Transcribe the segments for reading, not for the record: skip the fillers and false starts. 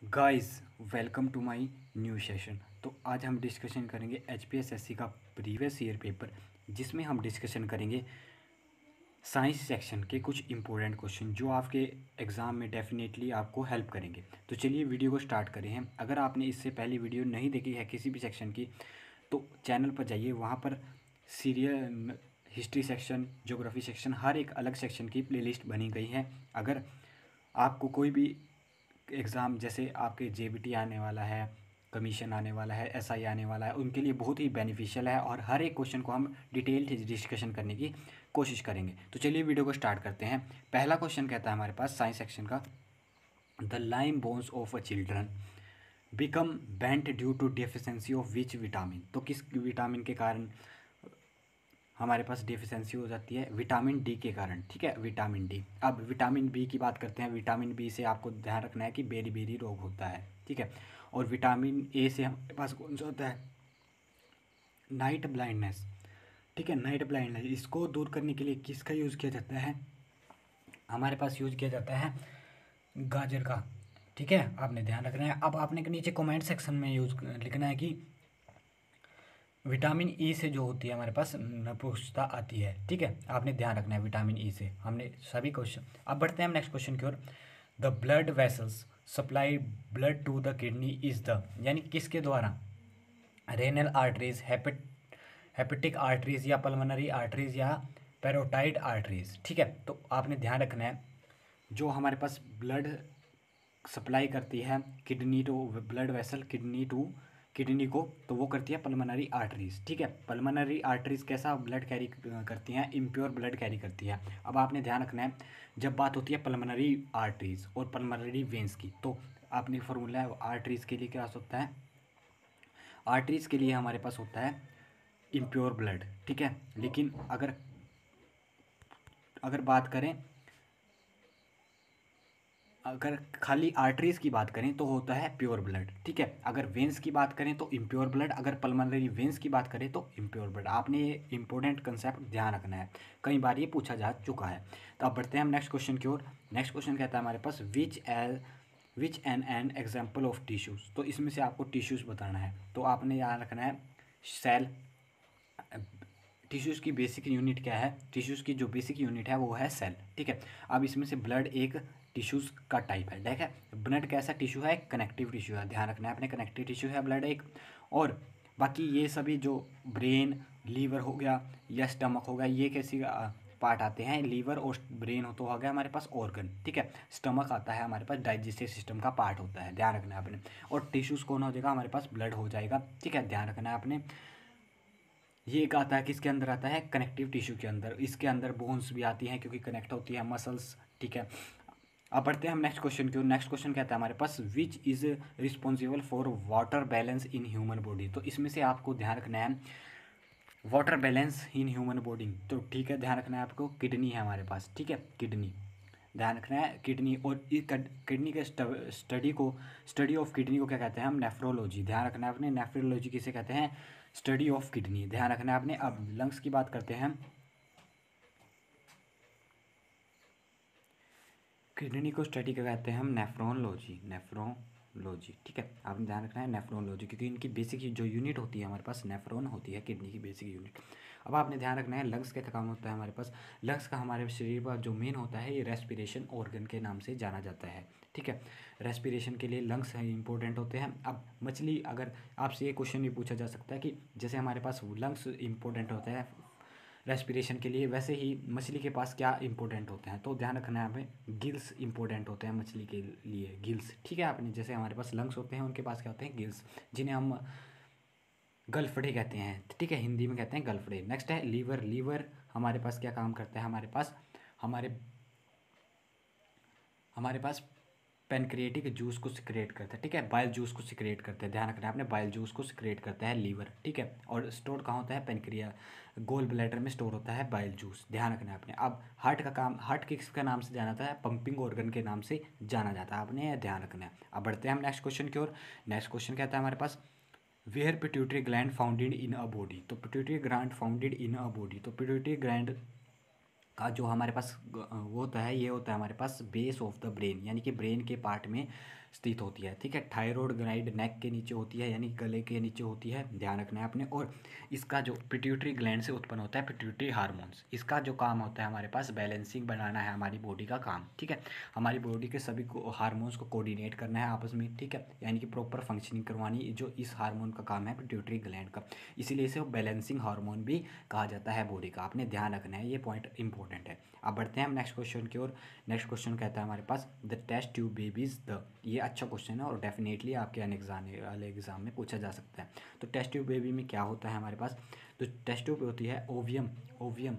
Guys, welcome to my new session. तो आज हम डिस्कशन करेंगे एचपीएसएससी का प्रीवियस ईयर पेपर, जिसमें हम डिस्कशन करेंगे साइंस सेक्शन के कुछ इंपॉर्टेंट क्वेश्चन जो आपके एग्ज़ाम में डेफिनेटली आपको हेल्प करेंगे। तो चलिए वीडियो को स्टार्ट करें हैं। अगर आपने इससे पहले वीडियो नहीं देखी है किसी भी सेक्शन की, तो चैनल पर जाइए, वहाँ पर serial history section, geography section, हर एक अलग सेक्शन की प्लेलिस्ट बनी गई है। अगर आपको कोई भी एग्ज़ाम, जैसे आपके जेबीटी आने वाला है, कमीशन आने वाला है, एसआई आने वाला है, उनके लिए बहुत ही बेनिफिशियल है और हर एक क्वेश्चन को हम डिटेल डिस्कशन करने की कोशिश करेंगे। तो चलिए वीडियो को स्टार्ट करते हैं। पहला क्वेश्चन कहता है हमारे पास साइंस सेक्शन का, the limb bones of a children become bent due to deficiency of which vitamin. तो किस विटामिन के कारण हमारे पास डेफिशिएंसी हो जाती है? विटामिन डी के कारण। ठीक है, विटामिन डी। अब विटामिन बी की बात करते हैं। विटामिन बी से आपको ध्यान रखना है कि बेरी बेरी रोग होता है। ठीक है, और विटामिन ए से हमारे पास कौन सा होता है? Night blindness. ठीक है, नाइट ब्लाइंडनेस, इसको दूर करने के लिए किसका यूज़ किया जाता है? हमारे पास यूज़ किया जाता है गाजर का। ठीक है, आपने ध्यान रखना है। अब आपने नीचे कमेंट सेक्शन में यूज़ लिखना है कि विटामिन ई से जो होती है हमारे पास नपुंसकता आती है। ठीक है, आपने ध्यान रखना है विटामिन ई से। हमने सभी क्वेश्चन, अब बढ़ते हैं हम नेक्स्ट क्वेश्चन की ओर। The blood vessels supply blood to the kidney is the, यानी किसके द्वारा? रेनल आर्टरीज, हेपेटिक आर्टरीज, या पल्मोनरी आर्टरीज, या पैरोटाइड आर्टरीज। ठीक है, तो आपने ध्यान रखना है जो हमारे पास ब्लड सप्लाई करती है kidney to, blood vessel kidney को, तो वो करती है पल्मोनरी आर्टरीज। ठीक है, पल्मोनरी आर्टरीज कैसा ब्लड कैरी करती हैं? इम्प्योर ब्लड कैरी करती है। अब आपने ध्यान रखना है जब बात होती है पल्मोनरी आर्टरीज और पल्मोनरी वेंस की, तो आपने फॉर्मूला है आर्टरीज के लिए क्या होता है? आर्टरीज के लिए हमारे पास होता है इम्प्योर ब्लड। ठीक है, लेकिन अगर अगर बात करें, अगर खाली आर्टरीज की बात करें तो होता है प्योर ब्लड। ठीक है, अगर वेंस की बात करें तो इम्प्योर ब्लड, अगर पल्मोनरी वेंस की बात करें तो इम्प्योर ब्लड। आपने ये इंपॉर्टेंट कंसेप्ट ध्यान रखना है, कई बार ये पूछा जा चुका है। तो अब बढ़ते हैं हम नेक्स्ट क्वेश्चन की ओर। नेक्स्ट क्वेश्चन कहता है हमारे पास which an example of tissues. तो इसमें से आपको टिश्यूज़ बताना है। तो आपने याद रखना है सेल। टिश्यूज़ की बेसिक यूनिट क्या है? टिश्यूज़ की जो बेसिक यूनिट है वो है सेल। ठीक है, अब इसमें से ब्लड एक टिश्यूज़ का टाइप है। ठीक है, ब्लड कैसा टिश्यू है? कनेक्टिव टिश्यू है। ध्यान रखना है अपने, कनेक्टिव टिश्यू है ब्लड एक। और बाकी ये सभी जो ब्रेन, लीवर हो गया या स्टमक हो गया, ये कैसी पार्ट आते हैं? लीवर और ब्रेन हो तो हो गया हमारे पास ऑर्गन। ठीक है, स्टमक आता है हमारे पास डाइजेस्टिव सिस्टम का पार्ट होता है। ध्यान रखना है आपने। और टिश्यूज़ कौन हो जाएगा? हमारे पास ब्लड हो जाएगा। ठीक है, ध्यान रखना है आपने। ये एक आता है किसके अंदर आता है? कनेक्टिव टिश्यू के अंदर। इसके अंदर बोन्स भी आती हैं क्योंकि कनेक्ट होती है, मसल्स। ठीक है, अब बढ़ते हैं हम नेक्स्ट क्वेश्चन की ओर। नेक्स्ट क्वेश्चन कहता है हमारे पास which is responsible for water balance in human body. तो इसमें से आपको ध्यान रखना है water balance in human body. तो ठीक है, ध्यान रखना है आपको, किडनी है हमारे पास। ठीक है, किडनी ध्यान रखना है, किडनी। और किडनी के स्टडी ऑफ किडनी को क्या कहते हैं हम? नेफ्रोलॉजी। ध्यान रखना है आपने, नेफ्रोलॉजी किसे कहते हैं? Study of kidney. ध्यान रखना है आपने। अब लंग्स की बात करते हैं। किडनी को स्टडी क्या कहते हैं हम? नेफ्रोलॉजी। ठीक है, आपने ध्यान रखना है नेफ्रोलॉजी, क्योंकि इनकी बेसिक जो यूनिट होती है हमारे पास नेफ्रॉन होती है, किडनी की बेसिक यूनिट। अब आपने ध्यान रखना है लंग्स का क्या काम होता है हमारे पास? लंग्स का हमारे शरीर का जो मेन होता है, ये रेस्पिरेशन ऑर्गन के नाम से जाना जाता है। ठीक है, रेस्पिरेशन के लिए लंग्स इंपॉर्टेंट होते हैं। अब मछली, अगर आपसे ये क्वेश्चन भी पूछा जा सकता है कि जैसे हमारे पास लंग्स इंपॉर्टेंट होता है रेस्पिरेशन के लिए, वैसे ही मछली के पास क्या इंपॉर्टेंट होते हैं? तो ध्यान रखना है हमें, गिल्स इंपॉर्टेंट होते हैं मछली के लिए, गिल्स। ठीक है, आपने जैसे हमारे पास लंग्स होते हैं, उनके पास क्या होते हैं? गिल्स, जिन्हें हम गलफड़े कहते हैं। ठीक है, हिंदी में कहते हैं गलफड़े। नेक्स्ट है लीवर। लीवर हमारे पास क्या काम करता है? हमारे पास हमारे हमारे पास पेनक्रिएटिक जूस को सिक्रेट करता है। ठीक है, बाइल जूस को सिक्रेट करता है। ध्यान रखना है आपने, बाइल जूस को सिक्रेट करता है लीवर। ठीक है, और स्टोर कहाँ होता है? पेनक्रिया, गोल ब्लैडर में स्टोर होता है बाइल जूस। ध्यान रखना है आपने। अब हार्ट का काम, हार्ट किसका नाम से जाना जाता है? पंपिंग ऑर्गन के नाम से जाना जाता है। आपने ध्यान रखना है। अब बढ़ते हैं हम नेक्स्ट क्वेश्चन की ओर। नेक्स्ट क्वेश्चन कहता है हमारे पास where pituitary gland founded in a body. तो pituitary gland founded in a body, तो पिट्यूटरी ग्लैंड का जो हमारे पास वो होता है, ये होता है हमारे पास बेस ऑफ द ब्रेन, यानी कि ब्रेन के पार्ट में स्थित होती है, ठीक है। थायराइड ग्लैंड नेक के नीचे होती है, यानी गले के नीचे होती है, ध्यान रखना है आपने। और इसका जो पिट्यूटरी ग्लैंड से उत्पन्न होता है पिट्यूटरी हार्मोन्स, इसका जो काम होता है हमारे पास बैलेंसिंग बनाना है हमारी बॉडी का काम, ठीक है। हमारी बॉडी के सभी हार्मोन्स को कोऑर्डिनेट करना है आपस में, ठीक है, यानी कि प्रॉपर फंक्शनिंग करवानी, जो इस हार्मोन का काम है पिट्यूटरी ग्लैंड का, इसीलिए इसे बैलेंसिंग हार्मोन भी कहा जाता है बॉडी का। आपने ध्यान रखना है, ये पॉइंट इंपॉर्टेंट है। अब बढ़ते हैं हम नेक्स्ट क्वेश्चन की ओर। नेक्स्ट क्वेश्चन कहता है हमारे पास the test tube babies the, ये अच्छा क्वेश्चन है और डेफिनेटली आपके वाले एग्जाम में पूछा जा सकता है। तो टेस्ट ट्यूब बेबी में क्या होता है हमारे पास, तो टेस्ट ट्यूब होती है ओवियम। ओवियम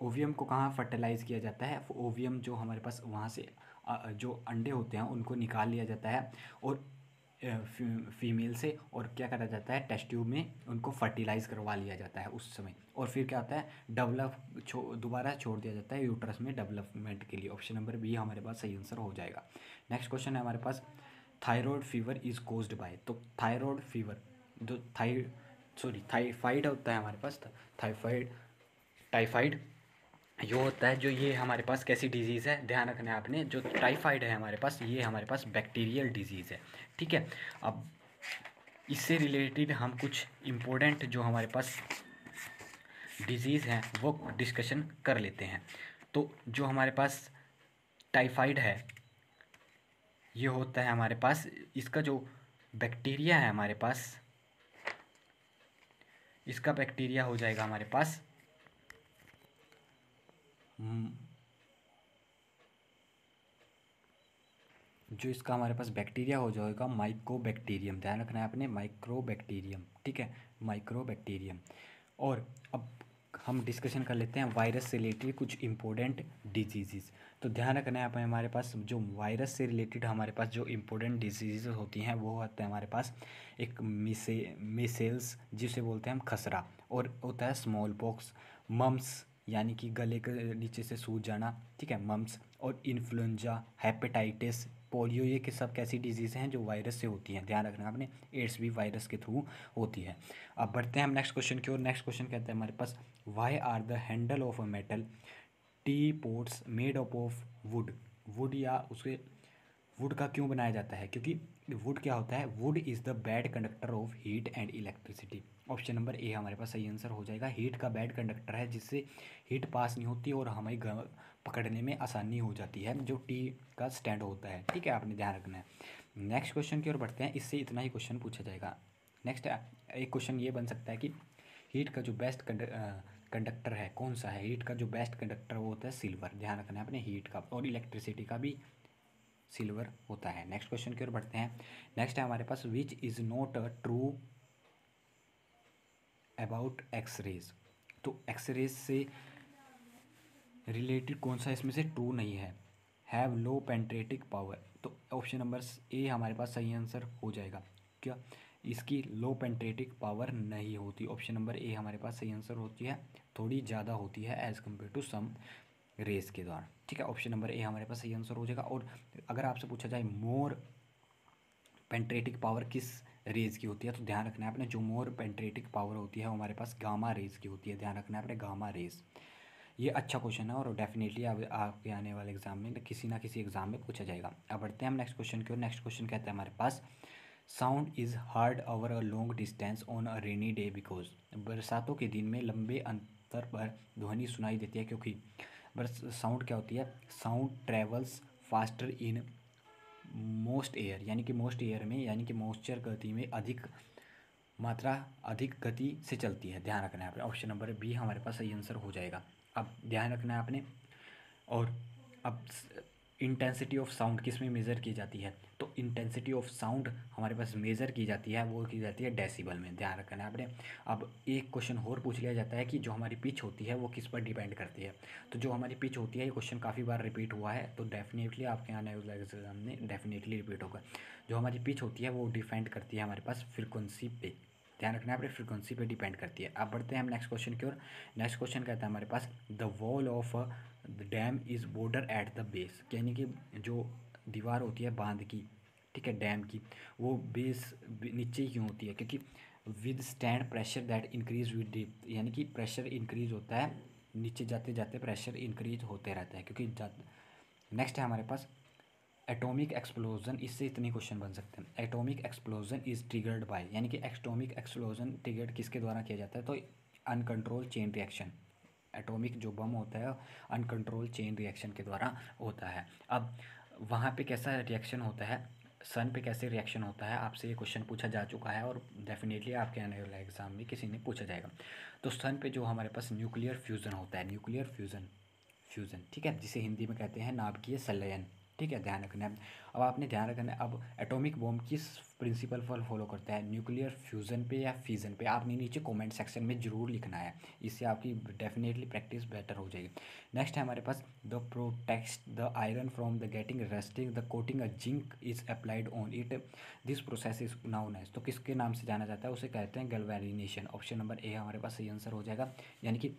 ओवियम को कहाँ फर्टिलाइज़ किया जाता है, ओवियम जो हमारे पास वहाँ से जो अंडे होते हैं उनको निकाल लिया जाता है और फीमेल से, और क्या करा जाता है टेस्ट ट्यूब में उनको फर्टिलाइज़ करवा लिया जाता है उस समय, और फिर क्या होता है डेवलप दोबारा छोड़ दिया जाता है यूट्रस में डेवलपमेंट के लिए। ऑप्शन नंबर बी हमारे पास सही आंसर हो जाएगा। नेक्स्ट क्वेश्चन है हमारे पास thyroid fever is caused by, तो थायराइड फीवर जो थाइफाइड होता है हमारे पास, टाइफाइड जो होता है, जो ये हमारे पास कैसी डिजीज़ है, ध्यान रखना है आपने। जो टाइफाइड है हमारे पास, ये हमारे पास बैक्टीरियल डिजीज़ है, ठीक है। अब इससे रिलेटेड हम कुछ इम्पोर्टेंट जो हमारे पास डिजीज़ हैं वो डिस्कशन कर लेते हैं। तो जो हमारे पास टाइफाइड है, ये होता है हमारे पास, इसका जो बैक्टीरिया है हमारे पास, इसका बैक्टीरिया हो जाएगा हमारे पास जो इसका हमारे पास बैक्टीरिया हो जाएगा माइकोबैक्टीरियम, ध्यान रखना है आपने, माइक्रोबैक्टीरियम, ठीक है, माइक्रोबैक्टीरियम। और अब हम डिस्कशन कर लेते हैं वायरस से रिलेटेड कुछ इंपॉर्टेंट डिजीज़। तो ध्यान रखना है आप, हमारे पास जो वायरस से रिलेटेड हमारे पास जो इंपॉर्टेंट डिजीज़ होती हैं वो होता है हमारे पास एक मिसेल्स जिसे बोलते हैं हम खसरा, और होता है स्मॉल पॉक्स, मम्स यानी कि गले के नीचे से सूज जाना, ठीक है, मम्स, और इन्फ्लुएंजा, हेपेटाइटिस, पोलियो, ये सब कैसी डिजीज़ हैं जो वायरस से होती हैं, ध्यान रखना आपने। एड्स भी वायरस के थ्रू होती है। अब बढ़ते हैं हम नेक्स्ट क्वेश्चन की ओर। नेक्स्ट क्वेश्चन कहते हैं हमारे पास why are the handle of a metal teapots made up of wood, wood या उसके वुड का क्यों बनाया जाता है, क्योंकि वुड क्या होता है, would is the bad conductor of heat and electricity. Option number A हमारे पास सही आंसर हो जाएगा। हीट का बैड कंडक्टर है, जिससे हीट पास नहीं होती और हमें पकड़ने में आसानी हो जाती है, जो टी का स्टैंड होता है, ठीक है, आपने ध्यान रखना है। नेक्स्ट क्वेश्चन की ओर बढ़ते हैं, इससे इतना ही क्वेश्चन पूछा जाएगा। नेक्स्ट एक क्वेश्चन ये बन सकता है कि हीट का जो बेस्ट कंडक्टर है कौन सा है, हीट का जो बेस्ट कंडक्टर वो होता है सिल्वर, ध्यान रखना है अपने, हीट का और इलेक्ट्रिसिटी का भी सिल्वर होता है। नेक्स्ट क्वेश्चन की ओर बढ़ते हैं। नेक्स्ट है हमारे पास which is not true about X-rays, तो एक्सरेज से रिलेटेड कौन सा इसमें से ट्रू नहीं है, हैव लो पेंट्रेटिक पावर, तो ऑप्शन नंबर ए हमारे पास सही आंसर हो जाएगा। क्या इसकी लो पेंट्रेटिक पावर नहीं होती, ऑप्शन नंबर ए हमारे पास सही आंसर होती है, थोड़ी ज़्यादा होती है as compare to some race के द्वारा, ठीक है, ऑप्शन नंबर ए हमारे पास सही आंसर हो जाएगा। और अगर आपसे पूछा जाए मोर पेंट्रेटिक पावर किस रेज की होती है, तो ध्यान रखना है आपने, जो मोर पेंट्रेटिक पावर होती है वो हमारे पास गामा रेज की होती है, ध्यान रखना है आपने, गामा रेज। ये अच्छा क्वेश्चन है और डेफिनेटली आपके आने वाले एग्जाम में किसी ना किसी एग्जाम में पूछा जाएगा। अब बढ़ते हैं हम नेक्स्ट क्वेश्चन की ओर। नेक्स्ट क्वेश्चन कहता है हमारे पास sound is heard over a long distance on a rainy day because, बरसातों के दिन में लंबे अंतर पर ध्वनि सुनाई देती है क्योंकि, बस साउंड क्या होती है, sound travels faster in most air, यानी कि मोस्ट एयर में, यानी कि मॉइस्चर गति में अधिक गति से चलती है, ध्यान रखना है आपने, ऑप्शन नंबर बी हमारे पास सही आंसर हो जाएगा। अब ध्यान रखना है आपने। और अब इंटेंसिटी ऑफ साउंड किस में मेज़र की जाती है, तो इंटेंसिटी ऑफ साउंड हमारे पास मेज़र की जाती है, वो की जाती है डेसिबल में, ध्यान रखना है आपने। अब एक क्वेश्चन और पूछ लिया जाता है कि जो हमारी पिच होती है वो किस पर डिपेंड करती है, तो जो हमारी पिच होती है, ये क्वेश्चन काफ़ी बार रिपीट हुआ है, तो डेफिनेटली आपके आने वाले एग्जाम में डेफिनेटली रिपीट होगा। जो हमारी पिच होती है वो डिपेंड करती है हमारे पास फ्रिक्वेंसी पे, ध्यान रखना है आपने, फ्रिक्वेंसी पे डिपेंड करती है। अब बढ़ते हैं हम नेक्स्ट क्वेश्चन की ओर। नेक्स्ट क्वेश्चन कहता है हमारे पास the wall of the dam is broader at the base, यानी कि जो दीवार होती है बांध की, ठीक है, डैम की, वो बेस नीचे ही क्यों होती है, क्योंकि with stand pressure that increase with deep, यानी कि प्रेशर इंक्रीज होता है, नीचे जाते जाते प्रेशर इंक्रीज होते रहता है क्योंकि नेक्स्ट है हमारे पास एटॉमिक एक्सप्लोजन, इससे इतने क्वेश्चन बन सकते हैं। Atomic explosion is triggered by, यानी कि एटॉमिक एक्सप्लोजन ट्रिगर्ड किसके द्वारा किया जाता है, तो अनकंट्रोल चेन रिएक्शन। एटॉमिक जो बम होता है अनकंट्रोल चेन रिएक्शन के द्वारा होता है। अब वहाँ पे कैसा रिएक्शन होता है, सन पे कैसे रिएक्शन होता है, आपसे ये क्वेश्चन पूछा जा चुका है और डेफिनेटली आपके आने वाले एग्जाम में किसी ने पूछा जाएगा। तो सन पे जो हमारे पास न्यूक्लियर फ्यूज़न होता है, न्यूक्लियर फ्यूज़न ठीक है, जिसे हिंदी में कहते हैं नाभिकीय संलयन, ठीक है, ध्यान रखना है। अब आपने ध्यान रखना है, अब एटॉमिक बॉम्ब किस प्रिंसिपल पर फॉलो करता है, न्यूक्लियर फ्यूज़न पे या फिजन पे, आपने नीचे कमेंट सेक्शन में ज़रूर लिखना है, इससे आपकी डेफिनेटली प्रैक्टिस बेटर हो जाएगी। नेक्स्ट है हमारे पास the protect the iron from the getting rusting the coating a zinc is applied on it, this process is known as, तो किसके नाम से जाना जाता है, उसे कहते हैं गैल्वेनाइजेशन। ऑप्शन नंबर ए हमारे पास सही आंसर हो जाएगा, यानी कि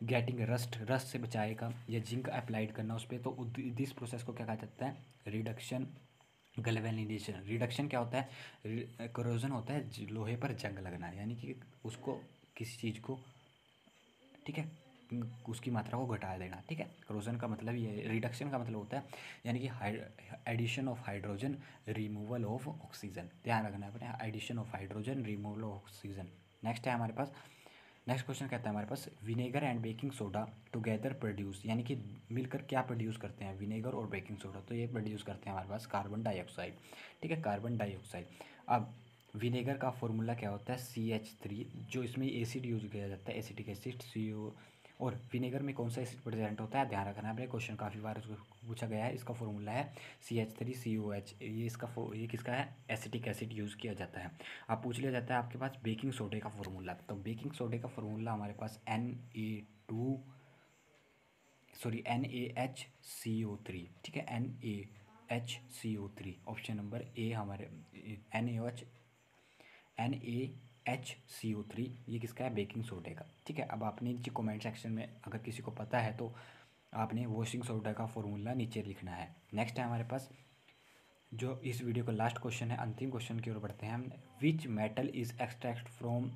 गेटिंग रस्ट से बचाएगा या जिंक अप्लाइड करना उस पर, तो दिस प्रोसेस को क्या कहा जाता है, रिडक्शन गैल्वेनाइजेशन। रिडक्शन क्या होता है, करोजन होता है लोहे पर जंग लगना, यानी कि उसको किसी चीज़ को, ठीक है, उसकी मात्रा को घटा देना, ठीक है। करोजन का मतलब ये, रिडक्शन का मतलब होता है यानी कि addition of hydrogen removal of oxygen, ध्यान रखना है अपने, addition of hydrogen removal of oxygen. Next है हमारे पास, नेक्स्ट क्वेश्चन कहता है हमारे पास vinegar and baking soda together produce, यानी कि मिलकर क्या प्रोड्यूस करते हैं, विनेगर और बेकिंग सोडा, तो ये प्रोड्यूस करते हैं हमारे पास कार्बन डाइऑक्साइड, ठीक है, कार्बन डाइऑक्साइड। अब विनेगर का फॉर्मूला क्या होता है, CH3, जो इसमें एसिड यूज किया जाता है, एसिटिक एसिड CO, और विनेगर में कौन सा एसिड प्रेजेंट होता है, ध्यान रखना है अपने, क्वेश्चन काफ़ी बार पूछा गया है। इसका फॉर्मूला है CH3COH, ये किसका है, एसिटिक एसिड यूज़ किया जाता है। अब पूछ लिया जाता है आपके पास बेकिंग सोडे का फॉर्मूला, तो बेकिंग सोडे का फॉर्मूला हमारे पास NaHCO3, ठीक है, NaHCO3, ऑप्शन नंबर ए हमारे, NaHCO3 ये किसका है, बेकिंग सोडे का, ठीक है। अब आपने नीचे कमेंट सेक्शन में अगर किसी को पता है तो आपने वॉशिंग सोडा का फॉर्मूला नीचे लिखना है। नेक्स्ट है हमारे पास जो इस वीडियो का लास्ट क्वेश्चन है, अंतिम क्वेश्चन की ओर बढ़ते हैं हम। Which metal is extract from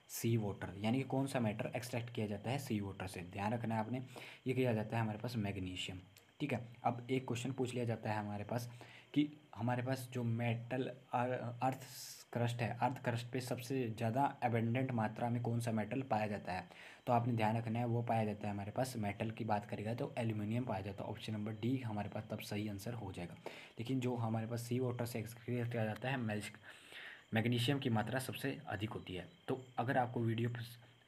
sea water, यानी कि कौन सा मेटल एक्सट्रैक्ट किया जाता है सी वाटर से, ध्यान रखना है आपने, ये किया जाता है हमारे पास मैग्नीशियम, ठीक है। अब एक क्वेश्चन पूछ लिया जाता है हमारे पास कि हमारे पास जो मेटल अर्थ क्रस्ट है, अर्थ क्रस्ट पे सबसे ज़्यादा एबेंडेंट मात्रा में कौन सा मेटल पाया जाता है, तो आपने ध्यान रखना है वो पाया जाता है हमारे पास, मेटल की बात करेगा तो एल्यूमिनियम पाया जाता है, ऑप्शन नंबर डी हमारे पास तब सही आंसर हो जाएगा। लेकिन जो हमारे पास सी वाटर से एक्सक्रीट किया जाता है मैग्नीशियम की मात्रा सबसे अधिक होती है। तो अगर आपको वीडियो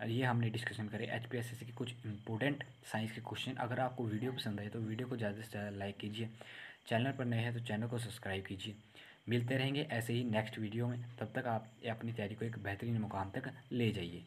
ये हमने डिस्कशन करे HPSSC के कुछ इंपॉर्टेंट साइंस के क्वेश्चन, अगर आपको वीडियो पसंद आए तो वीडियो को ज़्यादा से ज़्यादा लाइक कीजिए, चैनल पर नए हैं तो चैनल को सब्सक्राइब कीजिए। मिलते रहेंगे ऐसे ही नेक्स्ट वीडियो में, तब तक आप अपनी तैयारी को एक बेहतरीन मुकाम तक ले जाइए।